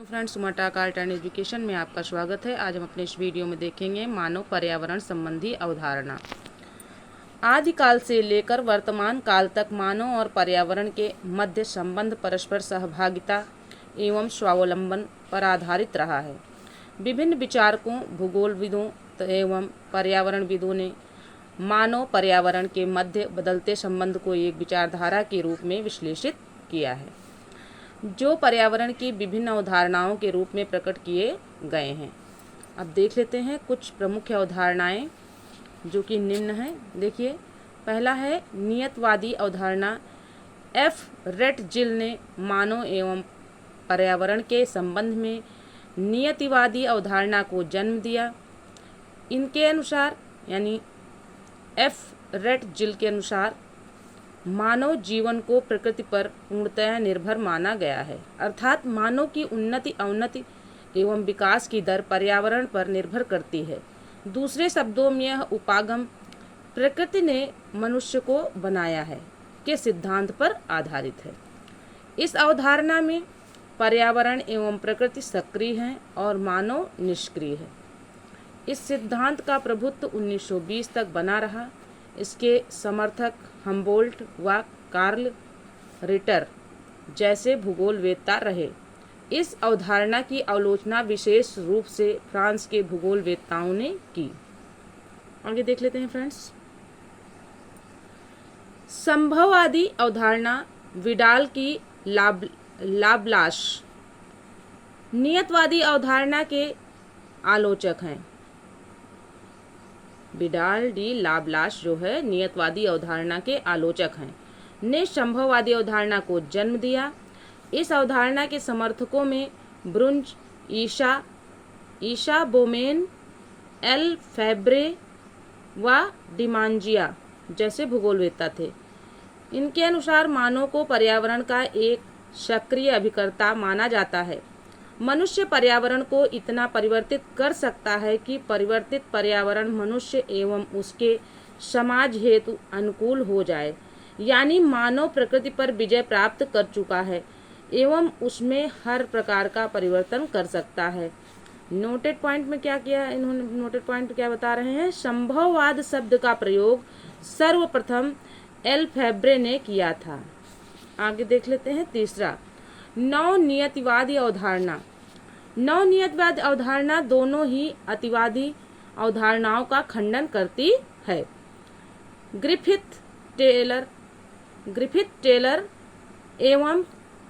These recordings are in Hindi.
तो फ्रेंड्स, सुमाटाक आर्ट एंड एजुकेशन में आपका स्वागत है। आज हम अपने इस वीडियो में देखेंगे मानव पर्यावरण संबंधी अवधारणा। आदिकाल से लेकर वर्तमान काल तक मानव और पर्यावरण के मध्य संबंध परस्पर सहभागिता एवं स्वावलंबन पर आधारित रहा है। विभिन्न विचारकों, भूगोलविदों एवं पर्यावरणविदों ने मानव पर्यावरण के मध्य बदलते संबंध को एक विचारधारा के रूप में विश्लेषित किया है, जो पर्यावरण की विभिन्न अवधारणाओं के रूप में प्रकट किए गए हैं। अब देख लेते हैं कुछ प्रमुख अवधारणाएं जो कि निम्न हैं। देखिए, पहला है नियतवादी अवधारणा। एफ रेटजिल ने मानव एवं पर्यावरण के संबंध में नियतिवादी अवधारणा को जन्म दिया। इनके अनुसार, यानी एफ रेटजिल के अनुसार, मानव जीवन को प्रकृति पर पूर्णतः निर्भर माना गया है, अर्थात मानव की उन्नति, अवनति एवं विकास की दर पर्यावरण पर निर्भर करती है। दूसरे शब्दों में यह उपागम प्रकृति ने मनुष्य को बनाया है के सिद्धांत पर आधारित है। इस अवधारणा में पर्यावरण एवं प्रकृति सक्रिय हैं और मानव निष्क्रिय है। इस सिद्धांत का प्रभुत्व 1920 तक बना रहा। इसके समर्थक हम्बोल्ट व कार्ल रिटर जैसे भूगोलवेत्ता रहे। इस अवधारणा की आलोचना विशेष रूप से फ्रांस के भूगोलवेत्ताओं ने की। आगे देख लेते हैं फ्रेंड्स। संभववादी अवधारणा विडाल की लाब्लाश नियतवादी अवधारणा के आलोचक हैं। विडाल डी लाब्लाश जो है नियतवादी अवधारणा के आलोचक हैं, ने संभववादी अवधारणा को जन्म दिया। इस अवधारणा के समर्थकों में ब्रुंज, ईशा बोमेन, एल फैब्रे व डिमांजिया जैसे भूगोलवेत्ता थे। इनके अनुसार मानव को पर्यावरण का एक सक्रिय अभिकर्ता माना जाता है। मनुष्य पर्यावरण को इतना परिवर्तित कर सकता है कि परिवर्तित पर्यावरण मनुष्य एवं उसके समाज हेतु अनुकूल हो जाए, यानी मानव प्रकृति पर विजय प्राप्त कर चुका है एवं उसमें हर प्रकार का परिवर्तन कर सकता है। नोटेड पॉइंट में क्या किया इन्होंने? नोटेड पॉइंट क्या बता रहे हैं? संभववाद शब्द का प्रयोग सर्वप्रथम एल फैब्रे ने किया था। आगे देख लेते हैं तीसरा, नवनियतिवादी अवधारणा। नवनियतिवादी अवधारणा दोनों ही अतिवादी अवधारणाओं का खंडन करती है। ग्रिफिथ टेलर एवं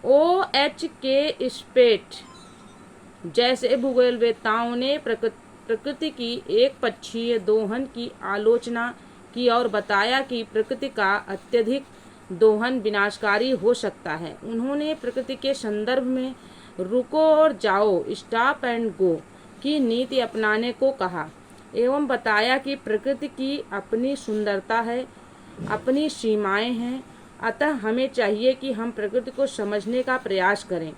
O.H.K. स्पेट जैसे भूगोलवेत्ताओं ने प्रकृति की एक पक्षीय दोहन की आलोचना की और बताया कि प्रकृति का अत्यधिक दोहन विनाशकारी हो सकता है। उन्होंने प्रकृति के संदर्भ में रुको और जाओ, स्टॉप एंड गो की नीति अपनाने को कहा एवं बताया कि प्रकृति की अपनी सुंदरता है, अपनी सीमाएं हैं, अतः हमें चाहिए कि हम प्रकृति को समझने का प्रयास करें,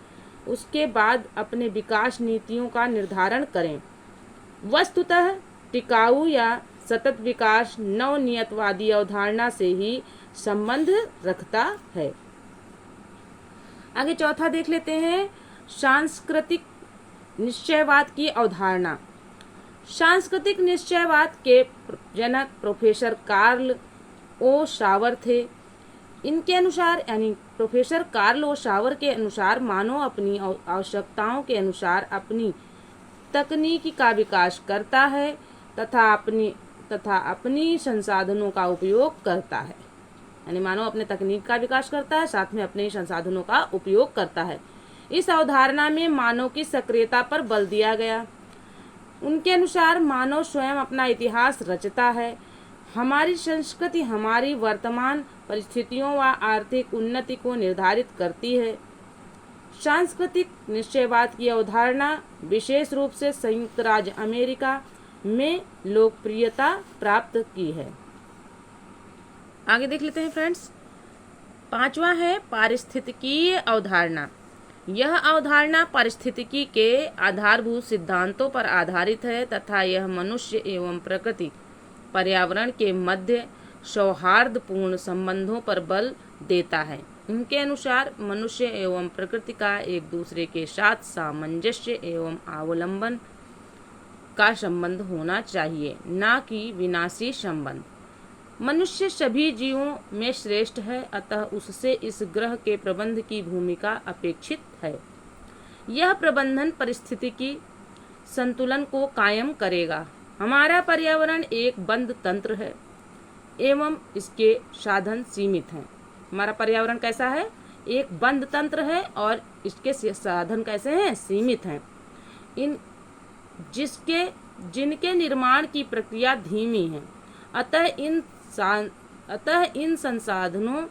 उसके बाद अपने विकास नीतियों का निर्धारण करें। वस्तुतः टिकाऊ या सतत विकास नवनियतवादी अवधारणा से ही संबंध रखता है। आगे चौथा देख लेते हैं, सांस्कृतिक निश्चयवाद की अवधारणा। सांस्कृतिक निश्चयवाद के जनक प्रोफेसर कार्ल ओ शावर थे। इनके अनुसार, यानी प्रोफेसर कार्ल ओ शावर के अनुसार, मानव अपनी आवश्यकताओं के अनुसार अपनी तकनीकी का विकास करता है तथा अपनी संसाधनों का उपयोग करता है। यानी मानव अपने तकनीक का विकास करता है, साथ में अपने संसाधनों का उपयोग करता है। इस अवधारणा में मानव की सक्रियता पर बल दिया गया। उनके अनुसार मानव स्वयं अपना इतिहास रचता है। हमारी संस्कृति हमारी वर्तमान परिस्थितियों व आर्थिक उन्नति को निर्धारित करती है। सांस्कृतिक निश्चयवाद की अवधारणा विशेष रूप से संयुक्त राज्य अमेरिका में लोकप्रियता प्राप्त की है। आगे देख लेते हैं फ्रेंड्स। पांचवा है पारिस्थितिकीय अवधारणा। यह अवधारणा पारिस्थितिकी के आधारभूत सिद्धांतों पर आधारित है तथा यह मनुष्य एवं प्रकृति पर्यावरण के मध्य सौहार्दपूर्ण संबंधों पर बल देता है। इनके अनुसार मनुष्य एवं प्रकृति का एक दूसरे के साथ सामंजस्य एवं अवलंबन का संबंध होना चाहिए, ना कि विनाशी संबंध। मनुष्य सभी जीवों में श्रेष्ठ है, अतः उससे इस ग्रह के प्रबंध की भूमिका अपेक्षित है। यह प्रबंधन परिस्थितिकी संतुलन को कायम करेगा। हमारा पर्यावरण एक बंद तंत्र है एवं इसके साधन सीमित हैं। हमारा पर्यावरण कैसा है? एक बंद तंत्र है और इसके साधन कैसे हैं? सीमित हैं। जिनके निर्माण की प्रक्रिया धीमी है, अतः इन संसाधनों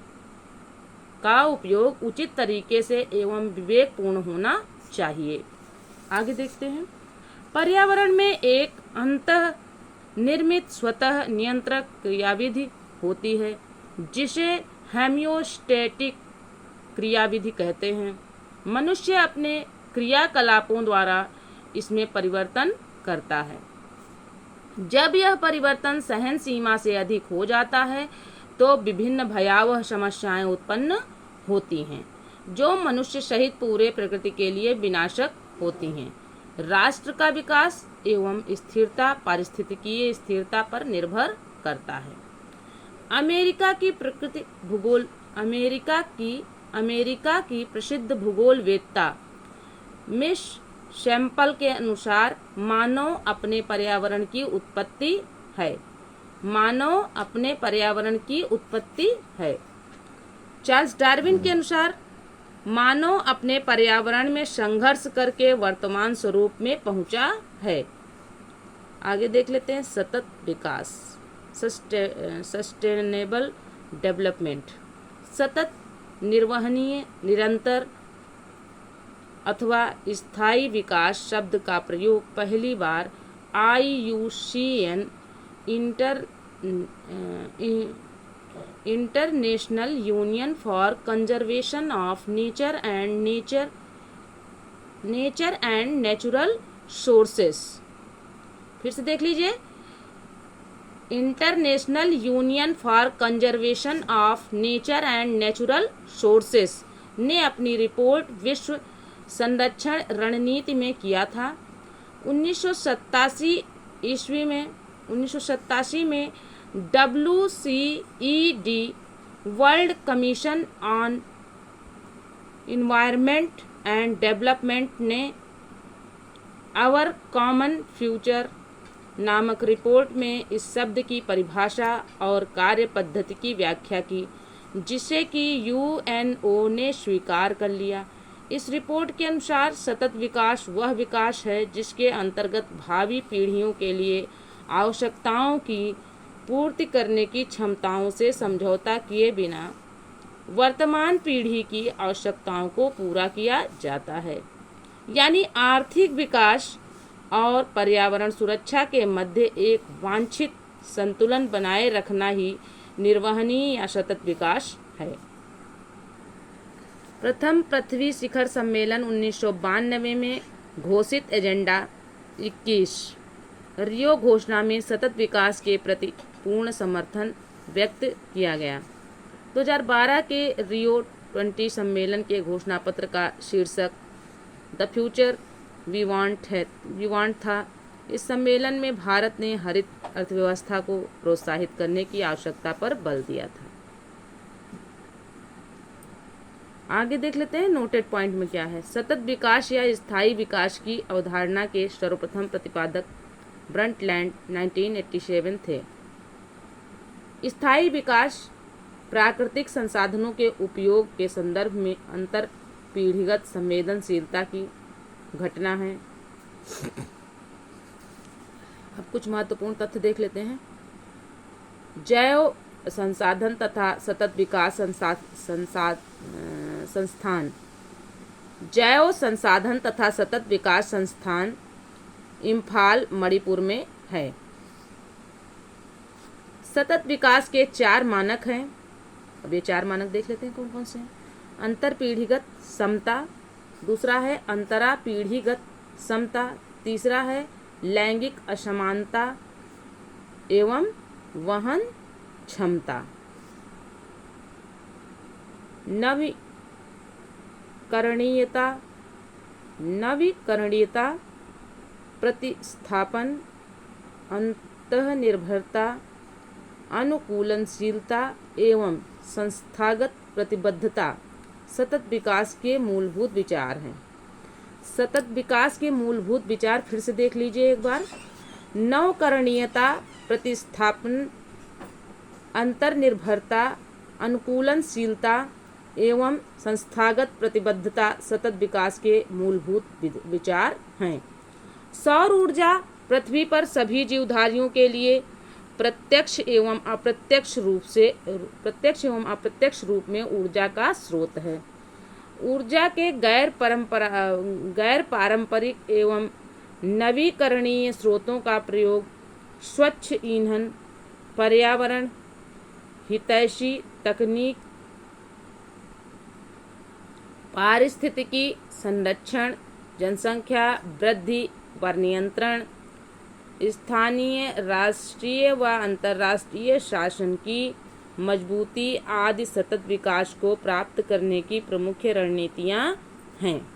का उपयोग उचित तरीके से एवं विवेकपूर्ण होना चाहिए। आगे देखते हैं। पर्यावरण में एक अंतः निर्मित स्वतः नियंत्रक क्रियाविधि होती है, जिसे हेमियोस्टेटिक क्रियाविधि कहते हैं। मनुष्य अपने क्रियाकलापों द्वारा इसमें परिवर्तन करता है। जब यह परिवर्तन सहन सीमा से अधिक हो जाता है तो विभिन्न भयावह समस्याएं उत्पन्न होती हैं, जो मनुष्य सहित पूरे प्रकृति के लिए विनाशक होती हैं। राष्ट्र का विकास एवं स्थिरता पारिस्थितिकीय स्थिरता पर निर्भर करता है। अमेरिका की प्रसिद्ध भूगोलवेत्ता मिस शैम्पल के अनुसार मानव अपने पर्यावरण की उत्पत्ति है। चार्ल्स डार्विन के अनुसार मानव अपने पर्यावरण में संघर्ष करके वर्तमान स्वरूप में पहुंचा है। आगे देख लेते हैं। सतत विकास, सस्टेनेबल डेवलपमेंट। सतत, निर्वहनीय, निरंतर अथवा स्थायी विकास शब्द का प्रयोग पहली बार IUCN international union for conservation of nature and natural sources, फिर से देख लीजिए, international union for conservation of nature and natural sources ने अपनी रिपोर्ट विश्व संरक्षण रणनीति में किया था। 1987 में WCED world commission on environment and development ने आवर कॉमन फ्यूचर नामक रिपोर्ट में इस शब्द की परिभाषा और कार्य पद्धति की व्याख्या की, जिसे कि UNO ने स्वीकार कर लिया। इस रिपोर्ट के अनुसार सतत विकास वह विकास है जिसके अंतर्गत भावी पीढ़ियों के लिए आवश्यकताओं की पूर्ति करने की क्षमताओं से समझौता किए बिना वर्तमान पीढ़ी की आवश्यकताओं को पूरा किया जाता है। यानी आर्थिक विकास और पर्यावरण सुरक्षा के मध्य एक वांछित संतुलन बनाए रखना ही निर्वहनीय या सतत विकास है। प्रथम पृथ्वी शिखर सम्मेलन 1992 में घोषित एजेंडा 21 रियो घोषणा में सतत विकास के प्रति पूर्ण समर्थन व्यक्त किया गया। 2012 के रियो 20 सम्मेलन के घोषणा पत्र का शीर्षक द फ्यूचर वी वांट था। इस सम्मेलन में भारत ने हरित अर्थव्यवस्था को प्रोत्साहित करने की आवश्यकता पर बल दिया था। आगे देख लेते हैं नोटेड पॉइंट में क्या है। सतत विकास या स्थायी विकास की अवधारणा के सर्वप्रथम प्रतिपादक ब्रंटलैंड 1987 थे। स्थायी विकास प्राकृतिक संसाधनों के उपयोग के संदर्भ में अंतर पीढ़ीगत संवेदनशीलता की घटना है। अब कुछ महत्वपूर्ण तथ्य देख लेते हैं। जैव संसाधन तथा सतत विकास संस्थान जैव संसाधन तथा सतत विकास संस्थान इम्फाल मणिपुर में है। सतत विकास के 4 मानक हैं। अब ये 4 मानक देख लेते हैं कौन कौन से हैं। अंतर पीढ़ीगत समता, दूसरा है अंतरा पीढ़ीगत समता, तीसरा है लैंगिक असमानता एवं वहन क्षमता। नवीकरणीयता, प्रतिस्थापन, अंतःनिर्भरता, अनुकूलनशीलता एवं संस्थागत प्रतिबद्धता सतत विकास के मूलभूत विचार हैं। सतत विकास के मूलभूत विचार फिर से देख लीजिए एक बार। नवकरणीयता, प्रतिस्थापन, अंतर्निर्भरता, अनुकूलनशीलता एवं संस्थागत प्रतिबद्धता सतत विकास के मूलभूत विचार हैं। सौर ऊर्जा पृथ्वी पर सभी जीवधारियों के लिए प्रत्यक्ष एवं अप्रत्यक्ष रूप में ऊर्जा का स्रोत है। ऊर्जा के गैर पारंपरिक एवं नवीकरणीय स्रोतों का प्रयोग स्वच्छ ईंधन, पर्यावरण हितैषी तकनीक, पारिस्थितिकी संरक्षण, जनसंख्या वृद्धि पर नियंत्रण, स्थानीय, राष्ट्रीय व अंतर्राष्ट्रीय शासन की मजबूती आदि सतत विकास को प्राप्त करने की प्रमुख रणनीतियां हैं।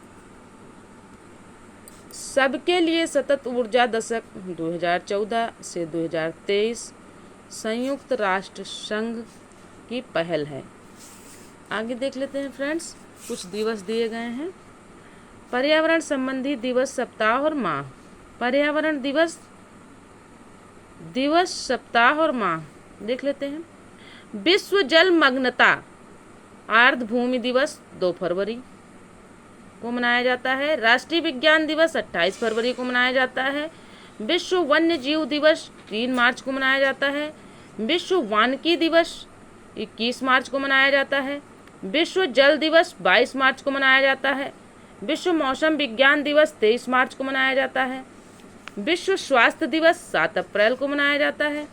सबके लिए सतत ऊर्जा दशक 2014 से 2023 संयुक्त राष्ट्र संघ की पहल है। आगे देख लेते हैं फ्रेंड्स, कुछ दिवस दिए गए हैं। पर्यावरण संबंधी दिवस, सप्ताह और माह। पर्यावरण दिवस, सप्ताह और माह देख लेते हैं। विश्व जल मग्नता आर्द्र भूमि दिवस 2 फरवरी को मनाया जाता है। राष्ट्रीय विज्ञान दिवस 28 फरवरी को मनाया जाता है। विश्व वन्य जीव दिवस 3 मार्च को मनाया जाता है। विश्व वानिकी दिवस 21 मार्च को मनाया जाता है। विश्व जल दिवस 22 मार्च को मनाया जाता है। विश्व मौसम विज्ञान दिवस 23 मार्च को मनाया जाता है। विश्व स्वास्थ्य दिवस 7 अप्रैल को मनाया जाता है।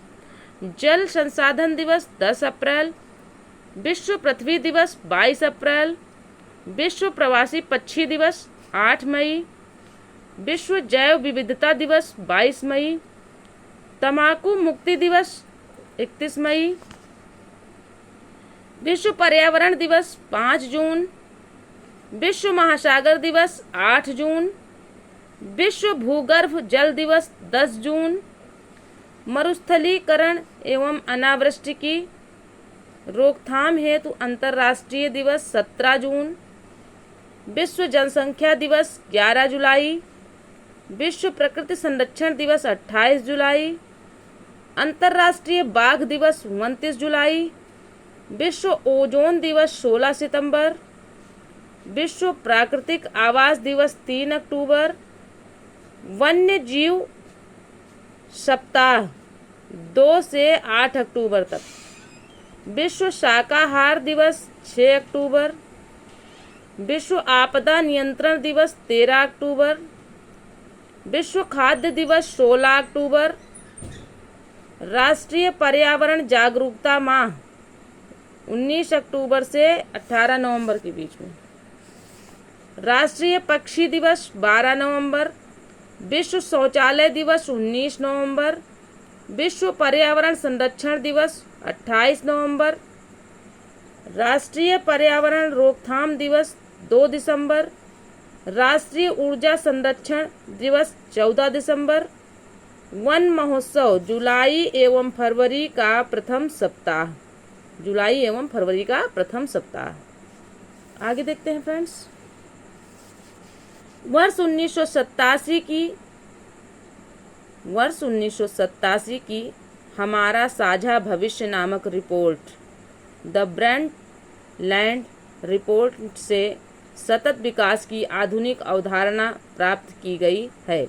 जल संसाधन दिवस 10 अप्रैल। विश्व पृथ्वी दिवस 22 अप्रैल। विश्व प्रवासी पक्षी दिवस 8 मई। विश्व जैव विविधता दिवस 22 मई। तंबाकू मुक्ति दिवस 31 मई। विश्व पर्यावरण दिवस 5 जून। विश्व महासागर दिवस 8 जून। विश्व भूगर्भ जल दिवस 10 जून। मरुस्थलीकरण एवं अनावृष्टि की रोकथाम हेतु अंतर्राष्ट्रीय दिवस 17 जून। विश्व जनसंख्या दिवस 11 जुलाई। विश्व प्रकृति संरक्षण दिवस 28 जुलाई। अंतर्राष्ट्रीय बाघ दिवस 29 जुलाई। विश्व ओजोन दिवस 16 सितंबर। विश्व प्राकृतिक आवास दिवस 3 अक्टूबर। वन्य जीव सप्ताह 2 से 8 अक्टूबर तक। विश्व शाकाहार दिवस 6 अक्टूबर। विश्व आपदा नियंत्रण दिवस 13 अक्टूबर। विश्व खाद्य दिवस 16 अक्टूबर। राष्ट्रीय पर्यावरण जागरूकता माह 19 अक्टूबर से 18 नवंबर के बीच में। राष्ट्रीय पक्षी दिवस 12 नवंबर। विश्व शौचालय दिवस 19 नवंबर। विश्व पर्यावरण संरक्षण दिवस 28 नवंबर। राष्ट्रीय पर्यावरण रोकथाम दिवस 2 दिसंबर। राष्ट्रीय ऊर्जा संरक्षण दिवस 14 दिसंबर। वन महोत्सव जुलाई एवं फरवरी का प्रथम सप्ताह। जुलाई एवं फरवरी का प्रथम सप्ताह। आगे देखते हैं फ्रेंड्स। वर्ष 1987 की हमारा साझा भविष्य नामक रिपोर्ट द ब्रंटलैंड रिपोर्ट से सतत विकास की आधुनिक अवधारणा प्राप्त की गई है।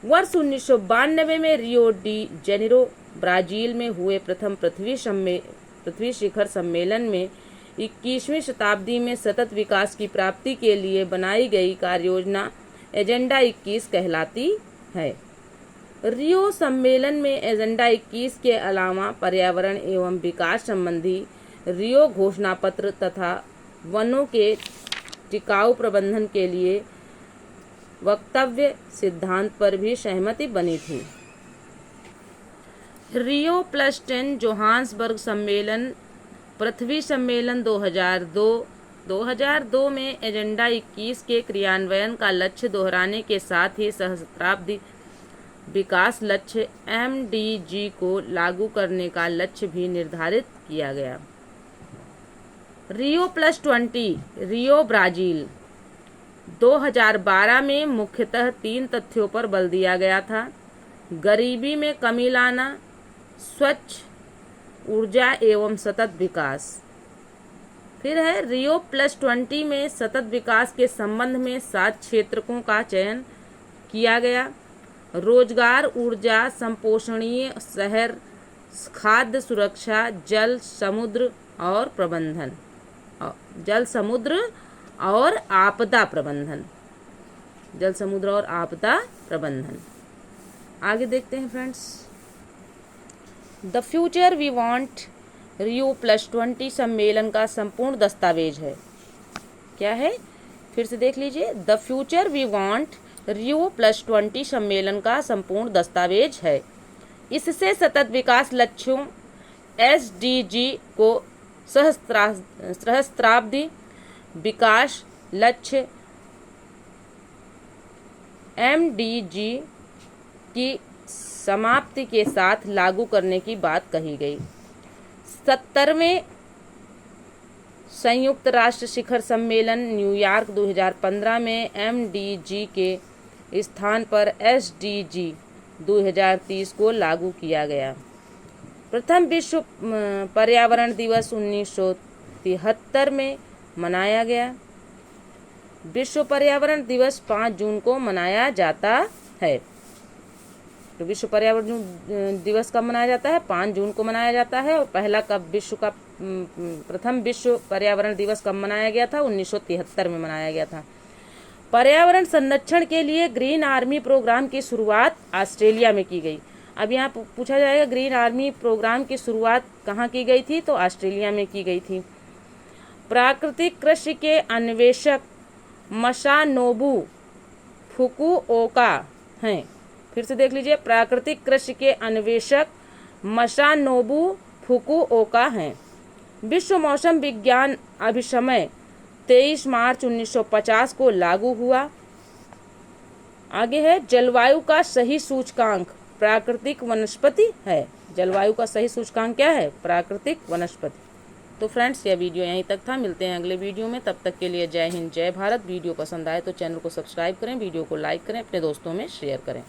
वर्ष 1992 में रियो डी जेनेरो ब्राजील में हुए प्रथम पृथ्वी शिखर सम्मेलन में 21वीं शताब्दी में सतत विकास की प्राप्ति के लिए बनाई गई कार्ययोजना एजेंडा 21 कहलाती है। रियो सम्मेलन में एजेंडा 21 के अलावा पर्यावरण एवं विकास संबंधी रियो घोषणा पत्र तथा वनों के टिकाऊ प्रबंधन के लिए वक्तव्य सिद्धांत पर भी सहमति बनी थी। रियो +10 जोहान्सबर्ग सम्मेलन पृथ्वी सम्मेलन 2002 में एजेंडा 21 के क्रियान्वयन का लक्ष्य दोहराने के साथ ही सहस्त्राब्दी विकास लक्ष्य MDG को लागू करने का लक्ष्य भी निर्धारित किया गया। Rio+20 रियो ब्राजील 2012 में मुख्यतः 3 तथ्यों पर बल दिया गया था: गरीबी में कमी लाना, स्वच्छ ऊर्जा एवं सतत विकास। फिर है Rio+20 में सतत विकास के संबंध में 7 क्षेत्रों का चयन किया गया: रोजगार, ऊर्जा, संपोषणीय शहर, खाद्य सुरक्षा, जल समुद्र और आपदा प्रबंधन। आगे देखते हैं friends. The future we want Rio+20 सम्मेलन का संपूर्ण दस्तावेज है। क्या है? फिर से देख लीजिए। The future we want Rio+20 सम्मेलन का संपूर्ण दस्तावेज है। इससे सतत विकास लक्ष्यों SDG को सहस्त्राब्दी विकास लक्ष्य MDG की समाप्ति के साथ लागू करने की बात कही गई। 70वें संयुक्त राष्ट्र शिखर सम्मेलन न्यूयॉर्क 2015 में MDG के स्थान पर SDG 2030 को लागू किया गया। प्रथम विश्व पर्यावरण दिवस 1973 में मनाया गया। विश्व पर्यावरण दिवस 5 जून को मनाया जाता है। तो विश्व पर्यावरण दिवस कब मनाया जाता है? 5 जून को मनाया जाता है। और प्रथम विश्व पर्यावरण दिवस कब मनाया गया था? 1973 में मनाया गया था। पर्यावरण संरक्षण के लिए ग्रीन आर्मी प्रोग्राम की शुरुआत ऑस्ट्रेलिया में की गई। अब यहाँ पूछा जाएगा ग्रीन आर्मी प्रोग्राम की शुरुआत कहाँ की गई थी? तो ऑस्ट्रेलिया में की गई थी। प्राकृतिक कृषि के अन्वेषक मसानोबु फुकुओका हैं। फिर से देख लीजिए। प्राकृतिक कृषि के अन्वेषक मसानोबु फुकुओका हैं। विश्व मौसम विज्ञान अभिसमय 23 मार्च 1950 को लागू हुआ। आगे है जलवायु का सही सूचकांक प्राकृतिक वनस्पति है। जलवायु का सही सूचकांक क्या है? प्राकृतिक वनस्पति। तो फ्रेंड्स, यह वीडियो यहीं तक था। मिलते हैं अगले वीडियो में। तब तक के लिए जय हिंद, जय भारत। वीडियो पसंद आए तो चैनल को सब्सक्राइब करें, वीडियो को लाइक करें, अपने दोस्तों में शेयर करें।